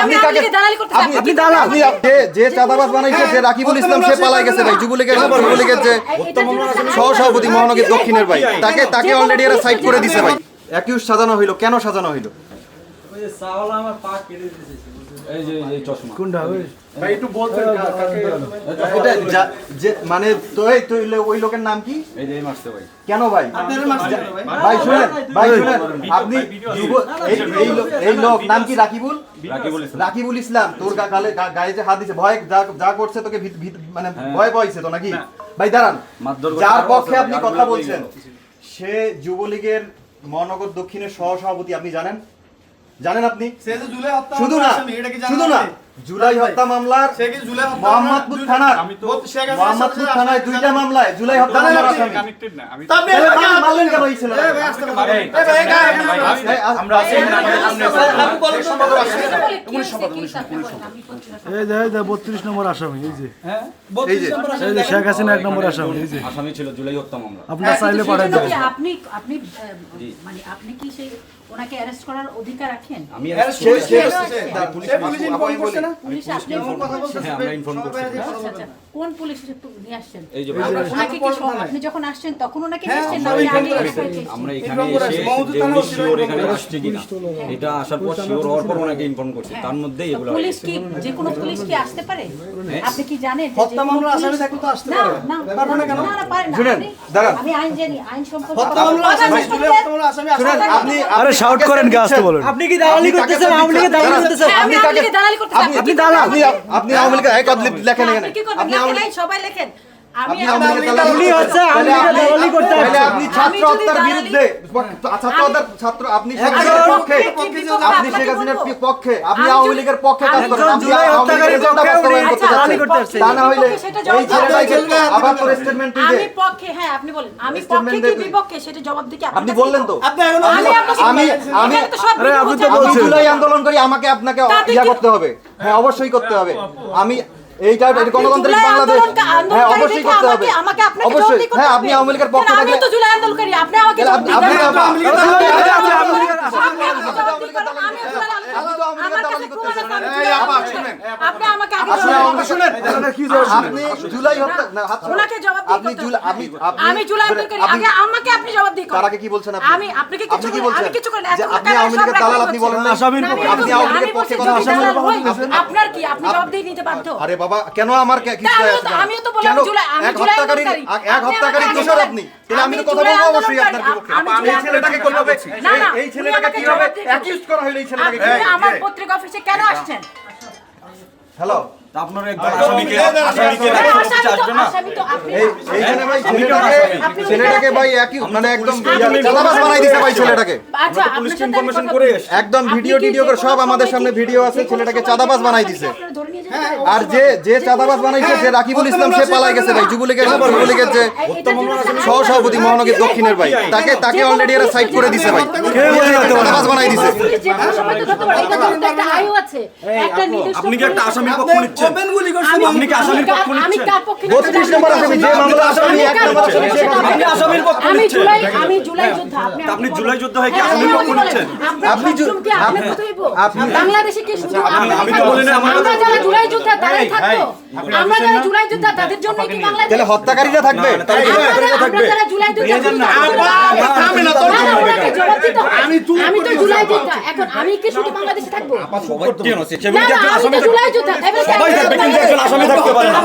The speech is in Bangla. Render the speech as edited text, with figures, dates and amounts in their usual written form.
আপনি কাকে দালালি করতেছেন? আপনি দালাল। আপনি যে চাঁদাবাজ বানাইছে যে রাকিবুল ইসলাম সে পালাই গেছে ভাই, যুবলীগের যে সহসভাপতি মহানগর দক্ষিণের ভাই, তাকে অলরেডি এরা সাইড করে দিছে ভাই। অ্যাকিউজ সাজানো হইলো, কেন সাজানো হইলো? ওই যে সাওয়াল আমার পা কেটে দিয়েছে। এই যে এই চশমা কোনটা ওই ভাই একটু বলছেন কাকে এটা যে মানে তো ওই লোকের নাম কি? এই যে এই মারছে ভাই। কেন ভাই? ভাই শুনেন, আপনি এই লোক নাম কি? রাকিবুল ইসলাম। তোর গায়ে যে হাত দিছে, ভয় যা করছে তোকে মানে ভয় পাইছে তো নাকি? ভাই দাঁড়ান, যার পক্ষে আপনি কথা বলছেন সে যুবলীগের মহানগর দক্ষিণের সহসভাপতি, আপনি জানেন? আপনি? শুধু না জুলাই হত্যা মামলার মোহাম্মদপুর থানায় দুইটা মামলায় জুলাই হত্যা মামলার আসামি। আপনি মারলেন কেন এই ছেলেটা? এই যে 32 নম্বর আসামি, এই যে হ্যাঁ এই যে শেখ হাসিনা 1 নম্বর আসামি, এই যে আসামি ছিল জুলাই হত্যা মামলা। আপনারা চাইলে পাঠান দেন। আপনি মানে আপনি কি সেই ওনাকে অ্যারেস্ট করার অধিকার রাখেন? আমি পুলিশ আপনি আমরা ইনফর্ম করছি। আচ্ছা, কোন পুলিশ নিয়ে আসছেন? এই যে ওনাকে কি আপনি যখন আসছেন তখন ওনাকে নিয়ে আসছেন না? আমরা এখানে এসে যে উনি শিওর এখানে আসছে কিনা এটা আসার পর শিওর হওয়ার পর ওনাকে ইনফর্ম করছি, তার মধ্যেই এগুলো পুলিশ কি যে কোনো পুলিশ কি আসতে পারে? আপনি কি জানেন হত্যা মামলার আসামি থাকলে তো আসতে পারে। পারবে না কেন? না পারে না। শুনেন, দাঁড়ান। আমি আইন জানি, আইন সম্পর্কে হত্যা মামলার আসামি শুনেন, আপনি আরে শাউট করেন কে আসতে বলেন। আপনি কি দালালি করতেছেন? আওয়ামী লীগের দালালি করতেছেন? আপনি কাকে দালালি করতেছেন? আপনি দালাল। আপনি আওয়ামী লীগের এক আদলি লেখেন এখানে। আপনি আওয়ামী লীগ সবাই লেখেন। আপনি উনি হচ্ছে আওয়ামী লীগের দালালি করতে আসছে। তাহলে আপনি ছাত্র হত্যার বিরুদ্ধে আপনি শেখ হাসিনার পক্ষে, আপনি শেখ হাসিনার পক্ষে, আপনি আওয়ামী লীগের পক্ষে কাজ করেন, আপনি আওয়ামী লীগের এজেন্ডা বাস্তবায়ন করতে যাচ্ছেন। তা না হইলে এই ছেলেটাকে আবার তোর স্টেটমেন্ট দিবে। আমি পক্ষে, হ্যাঁ আপনি বলেন আমি পক্ষে কি বিপক্ষে সেটা জবাব দিকে আপনি বললেন তো। আমি জুলাই আন্দোলন করি, আপনাকে ইয়া করতে হবে। হ্যাঁ অবশ্যই করতে হবে। আমি এইটা গণতান্ত্রিক বাংলাদেশ, হ্যাঁ অবশ্যই করতে হবে। অবশ্যই, হ্যাঁ আপনি আওয়ামী লীগের পক্ষে থাকলে আমি তো জুলাই আন্দোলনকারী, আপনি আমাকে জবাব দিতে আপনি আমাকে আপনি জুলাই হত্যা ওনাকে জবাব দিতে আমি জুলাই আন্দোলনকারী, আগে আমাকে আপনি জবাব দিতে। তার আগে কি বলছেন আপনি? আমি আপনাকে আপনি কি কিছু বলছেন? আমি কিছু করেন যে আপনি আওয়ামী লীগের দালাল, আপনি বলেন না আসামির পক্ষে, আপনি আওয়ামী লীগের পক্ষে কথা বলছেন। আপনার কি আপনি জবাব দিয়ে নিতে বাধ্য? আরে বাবা, কেন আমার কি আমিও তো বললাম জুলাই, আমি এক জুলাই হত্যাকারী দোষর আপনি, তাহলে আমি তো কথা বলবো অবশ্যই আপনার বিপক্ষে। এই ছেলেটাকে কিভাবে এই ছেলেটাকে কিভাবে অ্যাকিউজ করা হলো? এই ছেলেটাকে আপনি আমার পত্রিকা অফিসে কেন আসছেন? হ্যালো, আপনার একজন আসামিকে আসবে না। এইখানে ভাই ছেলেটাকে ভাই মানে একদম চাঁদাবাজ বানাই দিছে ভাই ছেলেটাকে। আচ্ছা, পুলিশকে ইনফরমেশন করে এসে একদম ভিডিও করে সব আমাদের সামনে ভিডিও আছে, ছেলেটাকে চাঁদাবাজ বানাই দিছে। আর যে চাঁদাবাজ বানাইছে যে রাকিবুল ইসলাম সে পালাই গেছে ভাই, যুবলীগের যে সহসভাপতি মহানগর দক্ষিণের ভাই, তাকে অলরেডি এরা সাইড করে দিছে ভাই, চাঁদাবাজ বানাই দিছে। আপনি কি একটা আসামির পক্ষ নিচ্ছেন? আপনি কি আসামির পক্ষ নিচ্ছেন? 32 নম্বর আসামি, যে মামলা আসামি 1 নম্বর আসামি, আপনি আসামির পক্ষ নিচ্ছেন? আমি জুলাই যোদ্ধা, আপনি জুলাই যোদ্ধা হয়ে কি আসামির পক্ষ নিচ্ছেন? আপনি বাংলাদেশে কি শুধু আমি তো বলি না আমরা যারা জুলাই যোদ্ধা তারাই থাকবো, আমরা যারা জুলাই যোদ্ধা তাদের জন্য কি বাংলাদেশ? তাহলে হত্যাকারীরা থাকবে? আমরা যারা জুলাই যোদ্ধা আমি তো জুলাই যোদ্ধা, এখন আমি কি শুধু বাংলাদেশে থাকবো? সবাই কেন না, আমি তো জুলাই যোদ্ধা, সবাই থাকবে, কিন্তু একজন আসামি থাকতে পারে না।